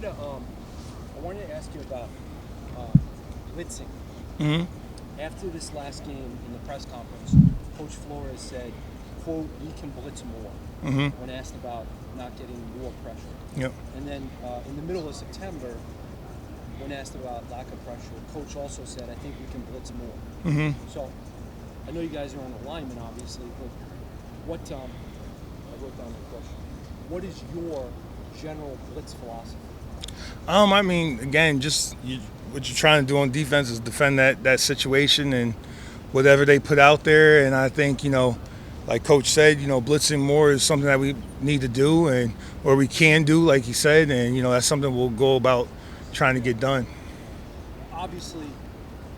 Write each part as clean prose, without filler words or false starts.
wanted to ask you about blitzing. Hmm. After this last game in the press conference, Coach Flores said, "quote We can blitz more." Hmm. When asked about not getting more pressure, Yep. and then in the middle of September, when asked about lack of pressure, Coach also said, "I think we can blitz more." Hmm. So I know you guys are on alignment, obviously, but what? I wrote down the question. What is your general blitz philosophy? I mean, again, what you're trying to do on defense is defend that situation and whatever they put out there. And I think like Coach said, blitzing more is something that we need to do and or we can do, like he said, and that's something we'll go about trying to get done. Obviously,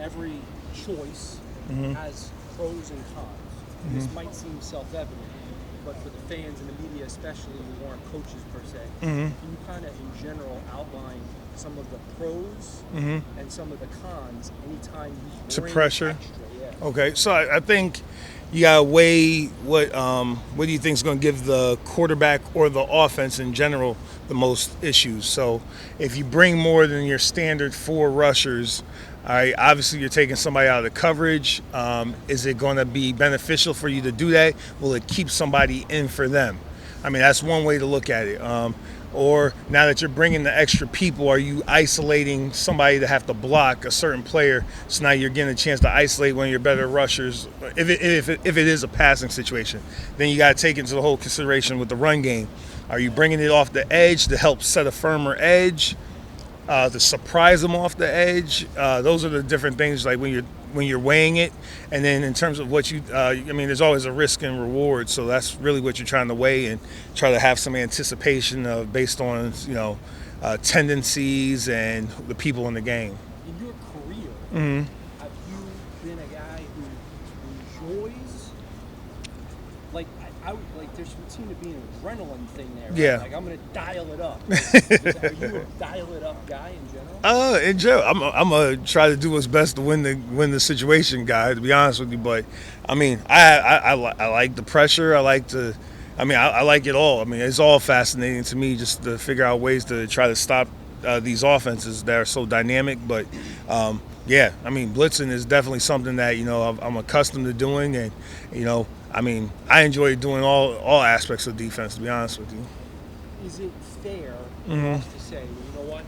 every choice Hmm. has pros and cons. Hmm. This might seem self-evident, but for the fans and the media, especially who aren't coaches per se, Hmm. can you kind of, in general, outline some of the pros Hmm. and some of the cons anytime you To bring pressure. extra? Yeah. Okay, so I think you gotta weigh what do you think is going to give the quarterback or the offense in general the most issues. So if you bring more than your standard four rushers, all right, obviously you're taking somebody out of the coverage. Is it going to be beneficial for you to do that? Will it keep somebody in for them? I mean, that's one way to look at it. Or now that you're bringing the extra people, are you isolating somebody to have to block a certain player? So now you're getting a chance to isolate one of your better rushers. If it is a passing situation, then you got to take into the whole consideration with the run game. Are you bringing it off the edge to help set a firmer edge? To surprise them off the edge. Those are the different things like when you're weighing it, and then in terms of what I mean, there's always a risk and reward. So that's really what you're trying to weigh and try to have some anticipation of based on tendencies and the people in the game. In your career, Hmm. have you been a guy who enjoys, like, I would, like, there should seem to be an adrenaline thing there, right? Yeah. Like, I'm going to dial it up. Are you a dial it up guy in general? In general, I'm gonna try to do what's best to win the situation, guy. To be honest with you, but I mean, I like the pressure. I like it all. I mean, it's all fascinating to me just to figure out ways to try to stop these offenses that are so dynamic. But yeah, I mean, blitzing is definitely something that I'm accustomed to doing, and I mean, I enjoy doing all aspects of defense. To be honest with you. Is it fair for Hmm. us to say, well, you know what?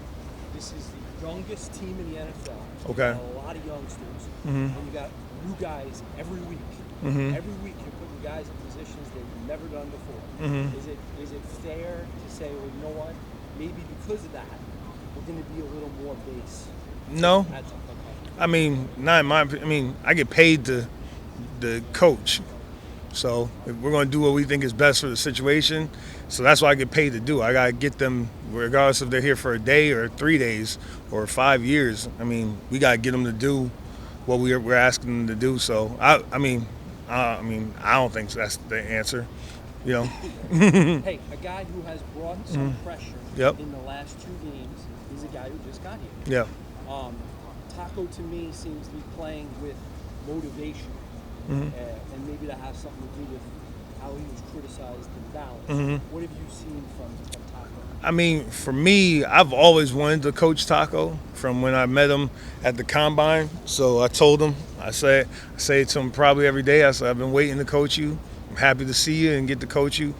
This is the youngest team in the NFL. So Okay. you got a lot of youngsters, Hmm. and you got new guys every week. Hmm. Every week you're putting guys in positions they've never done before. Hmm. Is it fair to say, well, you know what? Maybe because of that, we're going to be a little more base. No, That's okay. I mean, not in my. I mean, I get paid to the coach, so if we're going to do what we think is best for the situation, so that's what I get paid to do. I got to get them, regardless if they're here for a day or 3 days or 5 years. I mean, we got to get them to do what we're asking them to do. So I mean, I don't think that's the answer. You know. Hey, a guy who has brought some pressure Yep. in the last two games is a guy who just got here. Yeah. Um, Taco to me seems to be playing with motivation, Hmm. and maybe that has something to do with how he was criticized in Dallas. Hmm. What have you seen from Taco? I mean, for me, I've always wanted to coach Taco from when I met him at the combine. So I told him, I say to him probably every day, I said, I've been waiting to coach you. I'm happy to see you and get to coach you.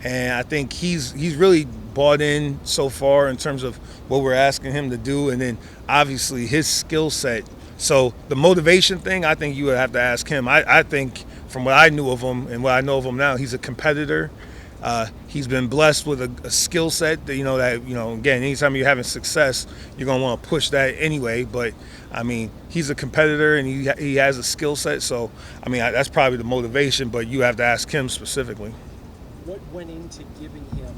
And I think he's really bought in so far in terms of what we're asking him to do, and then obviously his skill set. So the motivation thing, I think you would have to ask him. I think from what I knew of him and what I know of him now, he's a competitor. He's been blessed with a skill set that again, anytime you're having success, you're gonna want to push that anyway. But I mean, he's a competitor and he has a skill set. So I mean, that's probably the motivation. But you have to ask him specifically. What went into giving him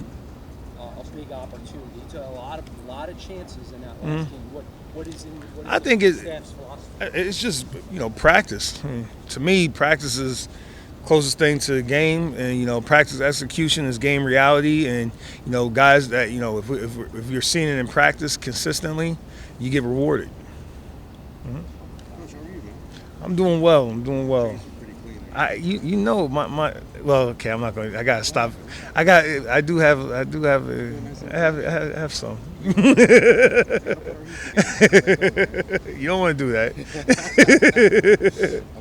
a big opportunity? He took a lot of chances in that last game. What is in what I is think the staff's philosophy? it's just practice. To me, practice is closest thing to the game, and practice execution is game reality. And guys that if you're seeing it in practice consistently, you get rewarded. Coach, how are you, man? I'm doing well. I'm doing well. Things are pretty clean You know my well, okay, I'm not going. I gotta stop. I have some. You don't want to do that. I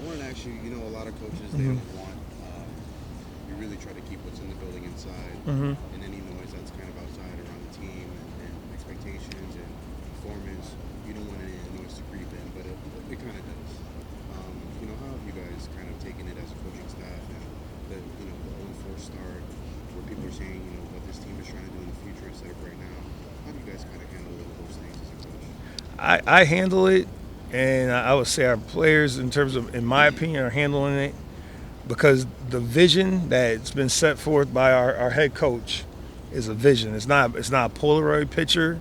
wanted to ask you, a lot of coaches, they don't want, you really try to keep what's in the building inside, Hmm. and any noise that's kind of outside around the team and expectations and performance, you don't want any noise to creep in, but it kind of does. How have you guys kind of taken it as a coaching staff and the 0-4 start, where people are saying, what this team is trying to do in the future instead of right now? How do you guys kind of handle those things as a coach? I handle it, and I would say our players, in terms of, in my opinion, are handling it because the vision that's been set forth by our head coach is a vision. It's not a Polaroid picture.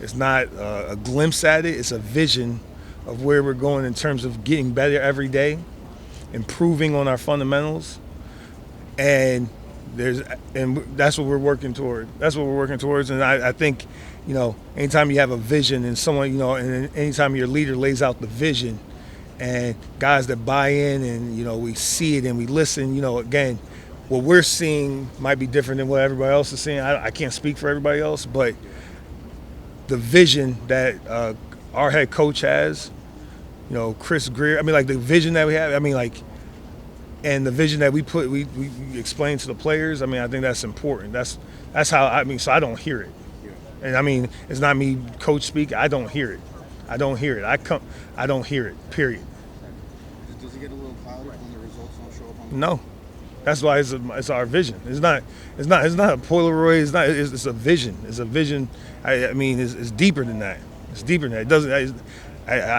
It's not a glimpse at it. It's a vision of where we're going in terms of getting better every day, improving on our fundamentals, and that's what we're working toward. That's what we're working towards, and I think, anytime you have a vision and someone, and anytime your leader lays out the vision, and guys that buy in, and we see it and we listen. Again, what we're seeing might be different than what everybody else is seeing. I can't speak for everybody else, but the vision that our head coach has, Chris Greer. I mean, like the vision that we have. I mean, like, and the vision that we explain to the players. I mean, I think that's important. That's how I mean. So I don't hear it, Yeah. and I mean, it's not me, coach speak. I don't hear it. I don't hear it. I don't hear it. Period. Does it get a little cloudy when the results don't show up on the No, that's why it's our vision. It's not a Polaroid. It's a vision. It's a vision. I mean, it's deeper than that. It's deeper than that.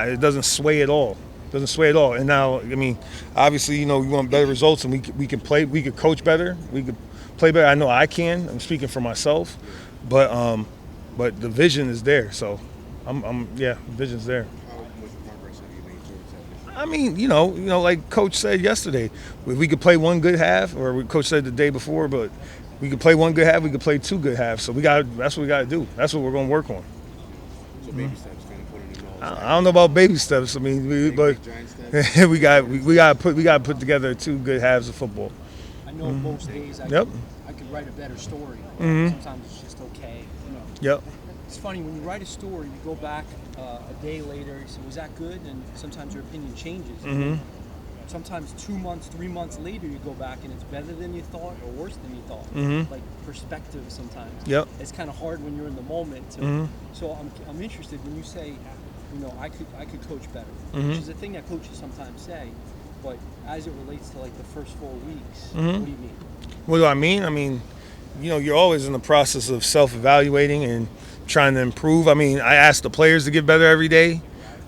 It doesn't sway at all. It doesn't sway at all. And now, I mean, obviously, we want better results, and we can play. We could coach better. We could play better. I know I can. I'm speaking for myself, but the vision is there. So, the vision's there. How much progress have you made towards that vision? I mean, like Coach said yesterday, if we could play one good half, or Coach said the day before, but we could play one good half, we could play two good halves. So that's what we got to do. That's what we're going to work on. So baby steps, kind of putting in all. I don't know about baby steps. I mean, but Giant steps. we got to put together two good halves of football. I know most days Yep. I could write a better story. Mhm. Sometimes it's just okay. Yep. It's funny when you write a story, you go back a day later, you say, was that good? And sometimes your opinion changes. Mhm. Sometimes 2 months, 3 months later, you go back and it's better than you thought or worse than you thought. Mhm. Like perspective sometimes. Yep. It's kind of hard when you're in the moment. Mhm. So I'm interested when you say, I could coach better, Mhm. which is a thing that coaches sometimes say. But as it relates to like the first 4 weeks, Mhm. what do you mean? What do I mean? I mean, you're always in the process of self-evaluating and trying to improve. I mean, I ask the players to get better every day.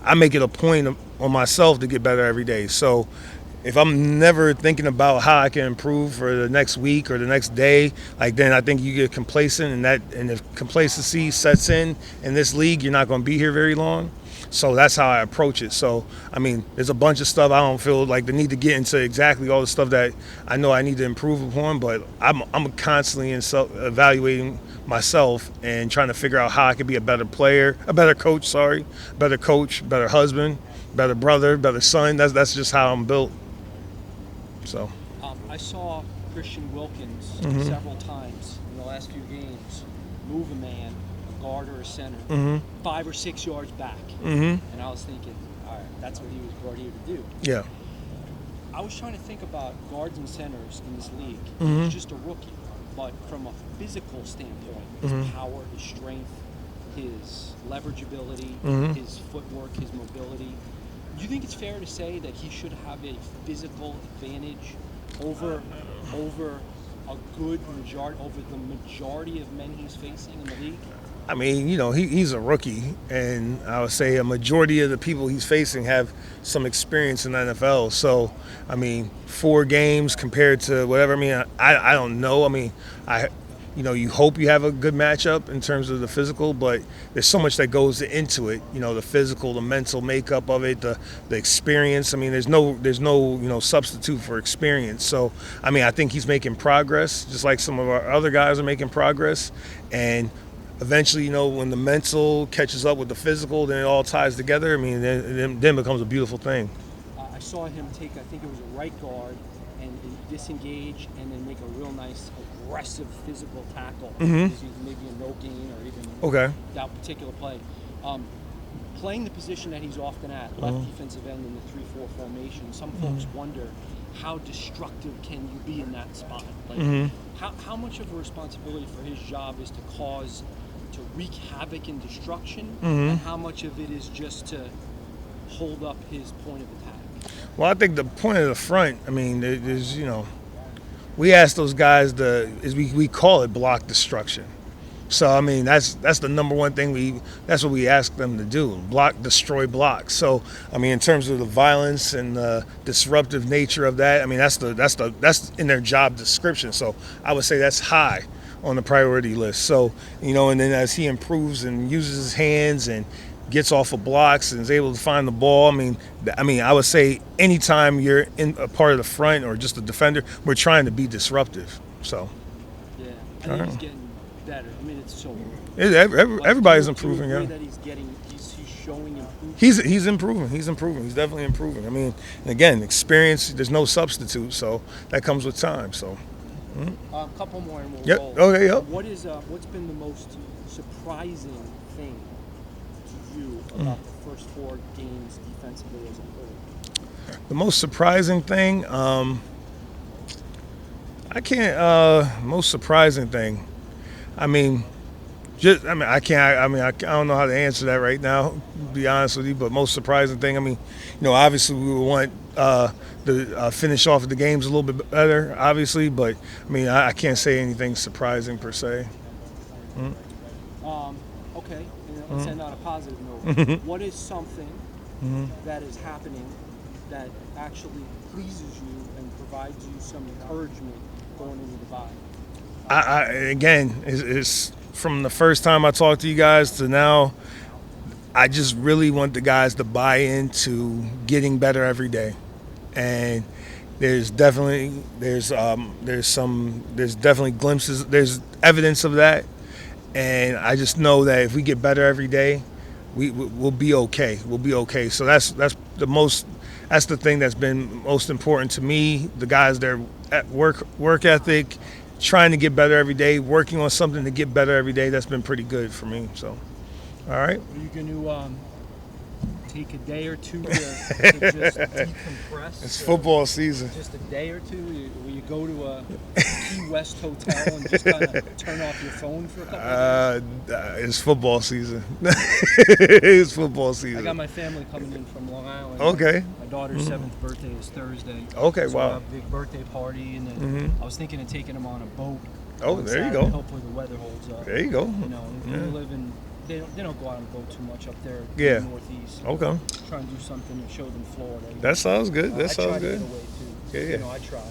I make it a point on myself to get better every day. So if I'm never thinking about how I can improve for the next week or the next day, like, then I think you get complacent, and if complacency sets in this league, you're not going to be here very long. So that's how I approach it. So, I mean, there's a bunch of stuff I don't feel like the need to get into exactly all the stuff that I know I need to improve upon, but I'm constantly evaluating myself and trying to figure out how I can be a better player, a better coach, better husband, better brother, better son. That's just how I'm built. So, I saw Christian Wilkins Mhm. several times in the last few games move a man, a guard or a center, mhm, 5 or 6 yards back. mhm, And I was thinking, all right, that's what he was brought here to do. yeah, I was trying to think about guards and centers in this league. Mhm. He's just a rookie, but from a physical standpoint, his Mhm. power, his strength, his leverage ability, Mhm. his footwork, his mobility. Do you think it's fair to say that he should have a physical advantage over a good majority, over the majority of men he's facing in the league? I mean, he's a rookie, and I would say a majority of the people he's facing have some experience in the NFL. So, I mean, 4 games compared to whatever. I mean, I don't know. I mean, you hope you have a good matchup in terms of the physical, but there's so much that goes into it. The physical, the mental makeup of it, the experience. I mean, there's no substitute for experience. So, I mean, I think he's making progress, just like some of our other guys are making progress, and eventually, when the mental catches up with the physical, then it all ties together. I mean, then it becomes a beautiful thing. I saw him take, I think it was a right guard, and disengage and then make a real nice aggressive physical tackle. Mhm. Maybe a no gain or even Okay. that particular play. Playing the position that he's often at, left defensive end in the 3-4 formation, some folks wonder how destructive can you be in that spot? Like, how much of a responsibility for his job is to wreak havoc and destruction, and how much of it is just to hold up his point of attack? Well, I think the point of the front, I mean, there's, we ask those guys we call it block destruction. So, I mean, that's the number one thing that's what we ask them to do, destroy blocks. So, I mean, in terms of the violence and the disruptive nature of that, I mean, that's in their job description. So I would say that's high on the priority list. So, and then as he improves and uses his hands and gets off of blocks and is able to find the ball. I mean, I would say anytime you're in a part of the front or just a defender, we're trying to be disruptive. So, yeah, I think he's getting better. I mean, it's so. Everybody's improving. Yeah. Yeah. That he's showing improvement. He's improving. He's definitely improving. I mean, and again, experience. There's no substitute, so that comes with time. So. A couple more and we'll Yep. roll. Okay. Yep. What's been the most surprising thing to you about the first 4 games defensively as a whole? The most surprising thing, most surprising thing. I don't know how to answer that right now, to be honest with you, but most surprising thing, obviously we would want to finish off the games a little bit better, obviously, but I can't say anything surprising per se. Okay, let's end on a positive note. What is something that is happening that actually pleases you and provides you some encouragement going into the bye? Again, it's from the first time I talked to you guys to now, I just really want the guys to buy into getting better every day. And there's definitely glimpses, there's evidence of that. And I just know that if we get better every day, we'll be okay. We'll be okay. So that's the thing that's been most important to me. The guys, their work ethic, trying to get better every day, working on something to get better every day. That's been pretty good for me. So, all right. Are you going to take a day or two to just decompress? It's football season. Just a day or two? Will you go to a Key West hotel and just kind of turn off your phone for a couple of days? It's football season. It's football season. I got my family coming in from Long Island. Okay. My daughter's 7th birthday is Thursday. Okay, so wow. We'll have a big birthday party, and then I was thinking of taking them on a boat. Oh, on there you Saturday. go. Hopefully the weather holds up. There you go. If you live in, they don't go out on a boat too much up there Yeah. in the Northeast. Okay. Try and do something to show them Florida. That sounds good. I That try sounds to good. get away too. Yeah. I try.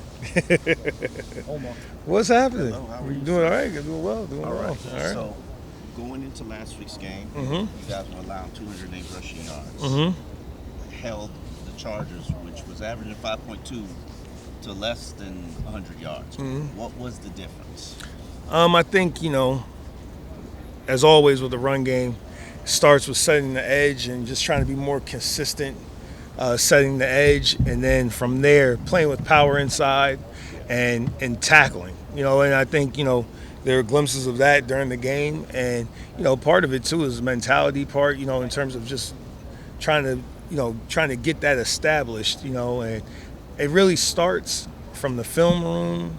Omar. What's happening? Hello, how are You you? doing all right? You're doing well. Doing All well. right. All right. So, going into last week's game, you guys were allowing 208 rushing yards. Held the Chargers, which was averaging 5.2, to less than 100 yards. What was the difference? I think, as always with the run game, starts with setting the edge and just trying to be more consistent, setting the edge, and then from there playing with power inside and tackling. And I think there are glimpses of that during the game, and part of it too is the mentality part. In terms of just trying to get that established. And it really starts from the film room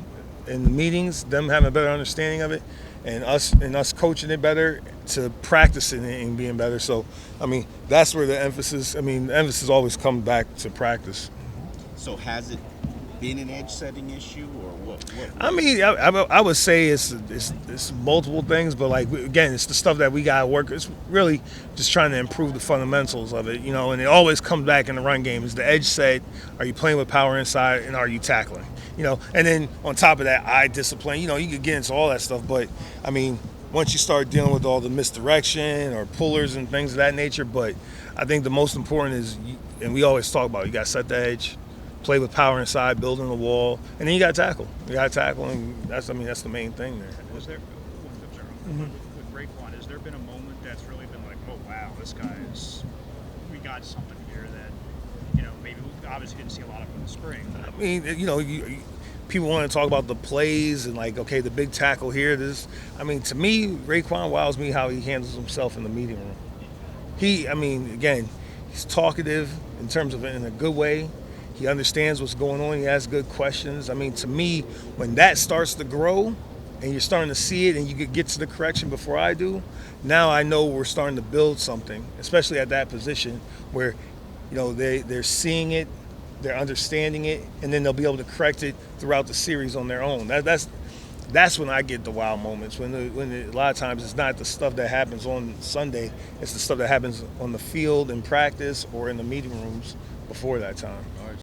in the meetings, them having a better understanding of it, and us coaching it better to practicing it and being better. So, that's where the emphasis always comes back to practice. So, has it been an edge-setting issue, or what? I would say it's multiple things, but again, it's the stuff that we gotta work. It's really just trying to improve the fundamentals of it, and it always comes back in the run game. Is the edge set? Are you playing with power inside, and are you tackling? And then on top of that, eye discipline. You could get into all that stuff, but once you start dealing with all the misdirection or pullers and things of that nature, but I think the most important is, and we always talk about, you got to set the edge, play with power inside, building the wall, and then you got to tackle. And that's the main thing there. Was there, with Raekwon, has there been a moment that's really been like, oh wow, we got something here that maybe we obviously didn't see a lot of in the spring. I mean, people want to talk about the plays and like, okay, the big tackle here. I mean, to me, Raekwon wows me how he handles himself in the meeting room. Again, he's talkative in terms of in a good way. He understands what's going on. He asks good questions. I mean, to me, when that starts to grow and you're starting to see it and you get to the correction before I do, now I know we're starting to build something, especially at that position where, they're seeing it, they're understanding it, and then they'll be able to correct it throughout the series on their own. That's when I get the wow moments. When a lot of times it's not the stuff that happens on Sunday, it's the stuff that happens on the field in practice or in the meeting rooms before that time.